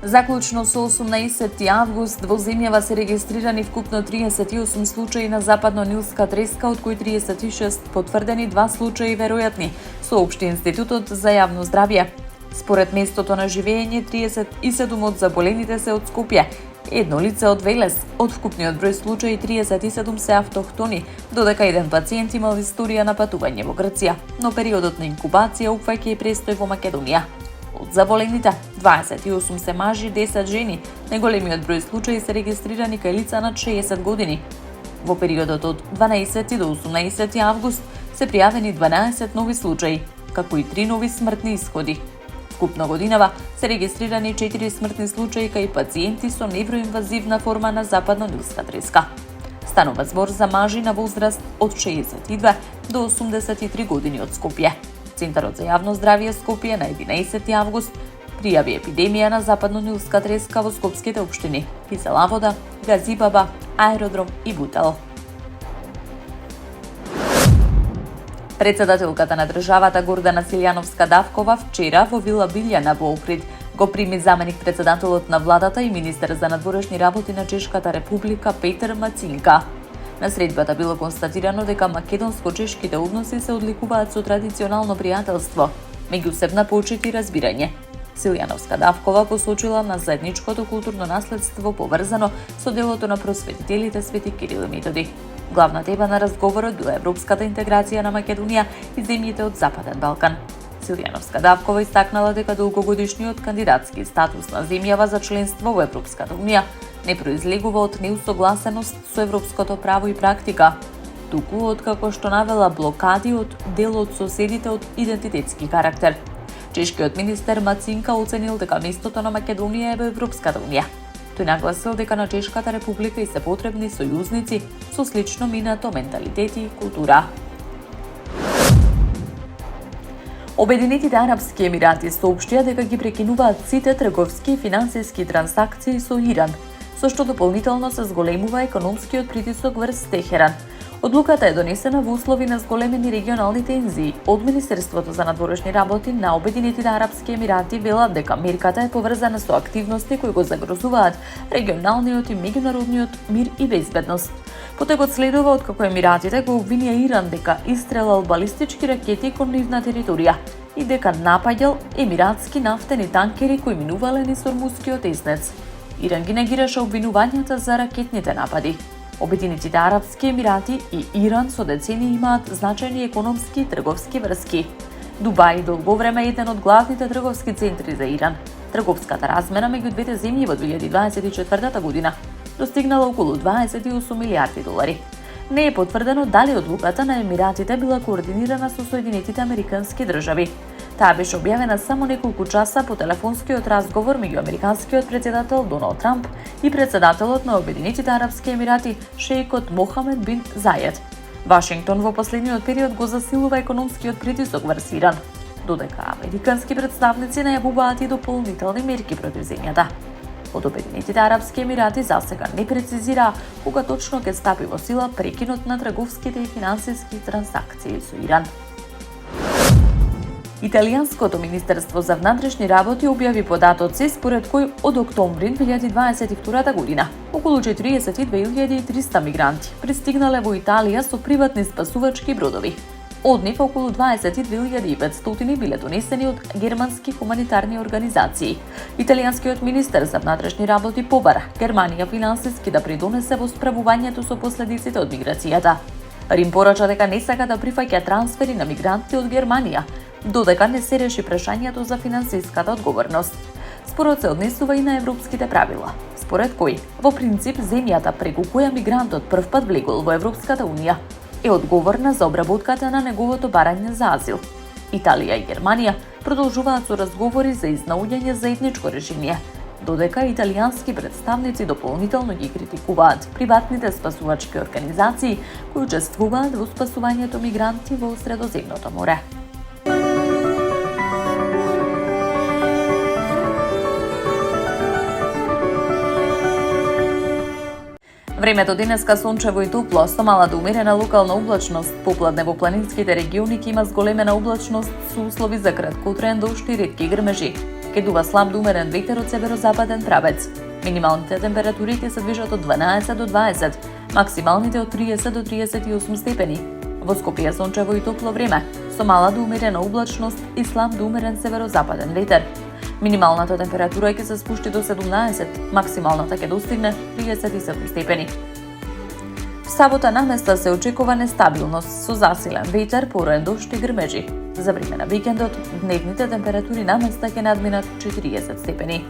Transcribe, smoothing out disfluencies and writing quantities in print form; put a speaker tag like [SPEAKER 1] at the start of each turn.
[SPEAKER 1] Заклучно со 18 август во земјава се регистрирани вкупно 38 случаи на западно-нилска треска, од кои 36 потврдени, 2 случаи веројатни, соопшти Институтот за јавно здравје. Според местото на живење, 37 од заболените се од Скопје, едно лице од Велес. Од вкупниот број случаи 37 се автохтони, додека еден пациент имал историја на патување во Грција, но периодот на инкубација опфаќа и престој во Македонија. Од заболените, 28 се мажи, 10 жени. Најголемиот број случаи се регистрирани кај лица над 60 години. Во периодот од 12 до 18 август се пријавени 12 нови случаи, како и 3 нови смртни исходи. Вкупно годинава се регистрирани 4 смртни случаи кај пациенти со невроинвазивна форма на западно-нилска треска. Станува збор за мажи на возраст од 62 до 83 години од Скопје. Центарот за јавно здравје Скопје на 11 август пријави епидемија на западно-нилска треска во скопските општини Кисела Вода, Газибаба, Аеродром и Бутел. Председателката на државата Гордана Силјановска-Давкова вчера во Вила Билјана во Охрид го прими заменик председателот на владата и министер за надворешни работи на Чешката република Петер Мацинка. На средбата било констатирано дека македонско-чешките односи се одликуваат со традиционално пријателство, меѓусебна почит и разбирање. Силјановска-Давкова посочила на заедничкото културно наследство поврзано со делото на просветителите Свети Кирил и Методи. Главна тема на разговорот била европската интеграција на Македонија и земјите од Западен Балкан. Силјановска-Давкова истакнала дека долгогодишниот кандидатски статус на земјава за членство во Европската унија не произлегува од неусогласеност со европското право и практика, туку откако што навела блокади од дел од соседите од идентитетски карактер. Чешкиот министер Мацинка оценил дека местото на Македонија е во Европската унија. Тој нагласил дека на Чешката република и се потребни сојузници со слично минато менталитет и култура. Обединетите арапски емирати соопштија дека ги прекинуваат сите трговски и финансиски трансакции со Иран, со што дополнително се зголемува економскиот притисок врз Техеран. Одлуката е донесена во услови на зголемени регионални тензии. Од Министерството за надворешни работи на Обединетите арапски емирати велат дека мерката е поврзана со активности кои го загрозуваат регионалниот и меѓународниот мир и безбедност. Потекот следува откако емиратите го обвинија Иран дека истрелал балистички ракети кон нивна територија и дека напаѓал емиратски нафтени танкери кои минувале низ Ормускиот еснец. Иран ги негираше обвинувањата за ракетните напади. Обединетите арапски емирати и Иран со децении имаат значајни економски и трговски врски. Дубај долго време е еден од главните трговски центри за Иран. Трговската размена меѓу двете земји во 2024 година достигнала околу 28 милиарди долари. Не е потврдено дали одлуката на емиратите била координирана со Соединетите американски држави. Таа беше објавена само неколку часа по телефонскиот разговор меѓу американскиот претседател Доналд Трамп и претседателот на Обединетите арапски емирати шеикот Мохамед бин Заед. Вашингтон во последниот период го засилува економскиот притисок врз Иран, додека американски представници најавуваат и дополнителни мерки против земјата. Од Обединетите арапски емирати засега не прецизира кога точно ќе стапи во сила прекинот на трговските и финансиски трансакции со Иран. Италијанското Министерство за внатрешни работи објави податоци според кој од октомври 2022 година околу 42.300 мигранти пристигнале во Италија со приватни спасувачки бродови. Од нив околу 22.500 биле донесени од германски хуманитарни организации. Италијанскиот министер за внатрешни работи побара Германија финансиски да придонесе во справувањето со последиците од миграцијата. Рим порача дека не сака да прифаќа трансфери на мигранти од Германија, додека не се реши прашањето за финансиската одговорност. Спорот се однесува и на европските правила, според кои, во принцип, земјата преку која мигрантот првпат влегол во Европската унија е одговорна за обработката на неговото барање за азил. Италија и Германија продолжуваат со разговори за изнаоѓање заедничко решение, додека италијански представници дополнително ги критикуваат приватните спасувачки организации кои учествуваат во спасувањето мигранти во Средоземното море. Времето денеска сончево и топло, со мала до умерена локална облачност. Попладне во планинските региони ќе има зголемена облачност со услови за краткотраен дожд и ретки грмежи. Ке дува слаб до умерен ветер од северозападен правец. Минималните температури ќе се движат од 12 до 20, максималните од 30 до 38 степени. Во Скопје сончево и топло време, со мала до умерена облачност и слаб до умерен северозападен ветер. Минималната температура ќе се спушти до 17, максималната ќе достигне 37 степени. В сабота наместа се очекува нестабилност со засилен ветер, пороен дожд и грмежи. За време на викендот, дневните температури наместа ќе надминат 40 степени.